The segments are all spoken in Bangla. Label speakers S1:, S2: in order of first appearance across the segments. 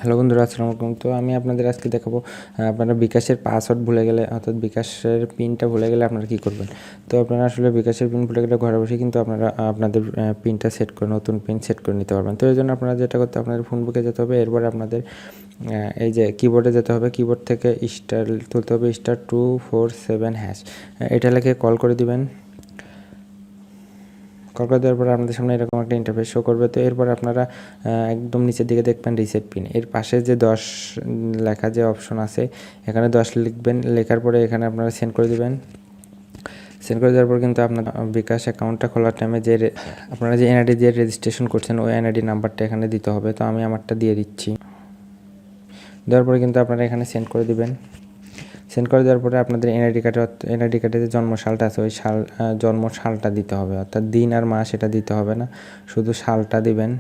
S1: হ্যালো বন্ধুরা, আসসালামু আলাইকুম। তো আমি আপনাদের আজকে দেখাবো আপনারা বিকাশের পাসওয়ার্ড ভুলে গেলে অর্থাৎ বিকাশের পিনটা ভুলে গেলে আপনারা কী করবেন। তো আপনারা আসলে বিকাশের পিন ভুলে গেলে ঘরে বসে কিন্তু আপনারা আপনাদের পিনটা সেট করে নতুন পিন সেট করে নিতে পারবেন। তো এই জন্য আপনারা যেটা করতে আপনাদের ফোন বুকে যেতে হবে, এরপরে আপনাদের এই যে কিবোর্ডে যেতে হবে, কিবোর্ড থেকে স্টার তুলতে হবে, *247#, এটা লিখে কল করে দিবেন। কল করে দেওয়ার পরে আপনাদের সামনে এরকম একটা ইন্টারফেস শো করবে। তো এরপর আপনারা একদম নিচের দিকে দেখবেন রিসেট পিন, এর পাশে যে 10 লেখা যে অপশন আছে এখানে 10 লিখবেন। লেখার পরে এখানে আপনারা সেন্ড করে দিবেন। সেন্ড করে দেওয়ার পর কিন্তু আপনার বিকাশ অ্যাকাউন্টটা খোলার টাইমে যে আপনারা যে এনআইডি দিয়ে রেজিস্ট্রেশন করছেন ওই এনআইডি নাম্বারটা এখানে দিতে হবে। তো আমি আমারটা দিয়ে দিচ্ছি। দেওয়ার পরে কিন্তু আপনারা এখানে সেন্ড করে দিবেন। সেন্ড করে দেওয়ার পরে আপনাদের এনআইডি কার্ডে যে জন্ম সালটা আছে ওই জন্ম সালটা দিতে হবে, অর্থাৎ দিন আর মাস এটা দিতে হবে না, শুধু সালটা দিবেন।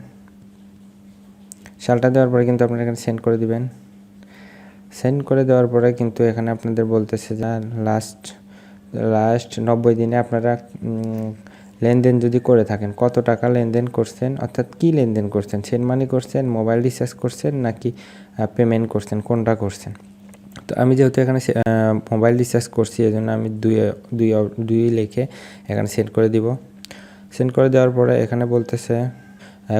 S1: সালটা দেওয়ার পরে কিন্তু আপনারা এখানে সেন্ড করে দিবেন। সেন্ড করে দেওয়ার পরে কিন্তু এখানে আপনাদের বলতেছে যে লাস্ট 90 দিনে আপনারা লেনদেন যদি করে থাকেন কত টাকা লেনদেন করছেন, অর্থাৎ কী লেনদেন করছেন, সেন্ড মানি করছেন, মোবাইল রিচার্জ করছেন নাকি পেমেন্ট করছেন, কোনটা করছেন। তো আমি যেহেতু এখানে মোবাইল রিচার্জ করছি এই জন্য আমি দুই লিখে এখানে সেন্ড করে দিব। সেন্ড করে দেওয়ার পরে এখানে বলতেছে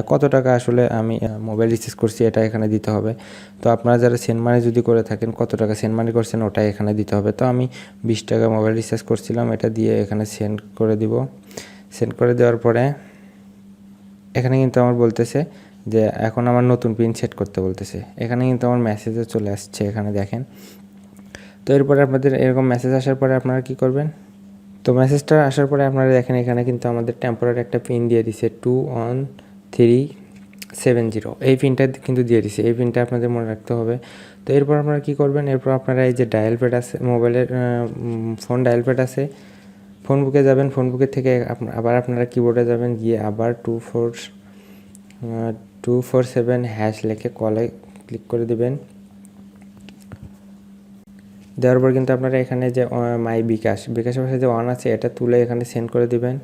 S1: কত টাকা আসলে আমি মোবাইল রিচার্জ করছি এটা এখানে দিতে হবে। তো আপনারা যারা সেন্ড মানি যদি করে থাকেন কত টাকা সেন্ড মানি করছেন ওটাই এখানে দিতে হবে। তো আমি 20 টাকা মোবাইল রিচার্জ করছিলাম, এটা দিয়ে এখানে সেন্ড করে দিব। সেন্ড করে দেওয়ার পরে এখানে কিন্তু আমার বলতেছে যে এখন আমার নতুন পিন সেট করতে বলতেছে। এখানে কিন্তু আমার মেসেজও চলে আসছে, এখানে দেখেন। তো এরপরে আপনাদের এরকম মেসেজ আসার পরে আপনারা কি করবেন, তো মেসেজটা আসার পরে আপনারা দেখেন এখানে কিন্তু আমাদের টেম্পোরারি একটা পিন দিয়ে দিছে 21370, এই পিনটা কিন্তু দিয়ে দিছে। এই পিনটা আপনাদের মনে রাখতে হবে। তো এরপর আপনারা কি করবেন, এরপর আপনারা এই যে ডায়াল প্যাড আছে মোবাইলের ফোন ডায়াল প্যাড আছে, ফোন বুকে যাবেন। ফোন বুকের থেকে আবার আপনারা কিবোর্ডে যাবেন, গিয়ে আবার 247# লিখে কলে ক্লিক করে দেবেন। দেওয়ার পর কিন্তু আপনারা এখানে যে মাই বিকাশের পাশে যে অন আছে এটা তুলে এখানে সেন্ড করে দিবেন।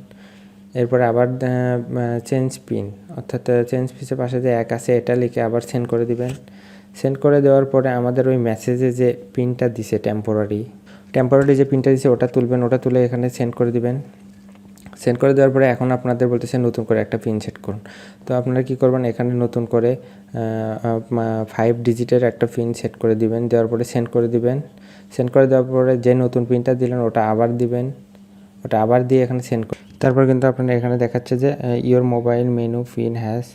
S1: এরপরে আবার চেঞ্জ পিন, অর্থাৎ চেঞ্জ পিসের পাশে যে এক আছে এটা লিখে আবার সেন্ড করে দিবেন। সেন্ড করে দেওয়ার পরে আমাদের ওই মেসেজে যে পিনটা দিছে টেম্পোরারি যে পিনটা দিছে ওটা তুলবেন, ওটা তুলে এখানে সেন্ড করে দিবেন। সেন্ড করে দেওয়ার পরে এখন আপনাদের বলতেছে নতুন করে একটা পিন সেট করুন। তো আপনারা কি করবেন, এখানে নতুন করে 5 ডিজিটের একটা পিন সেট করে দিবেন। দেওয়ার পরে সেন্ড করে দিবেন। সেন্ড করে দেওয়ার পরে যে নতুন পিনটা দিলেন ওটা আবার দিবেন, ওটা আবার দিয়ে এখানে সেন্ড করে তারপর কিন্তু আপনারা এখানে দেখাচ্ছে যে your mobile menu pin has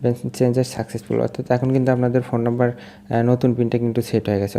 S1: been changes successful, অর্থাৎ এখন কিন্তু আপনাদের ফোন নাম্বার নতুন পিনটা কিন্তু সেট হয়ে গেছে।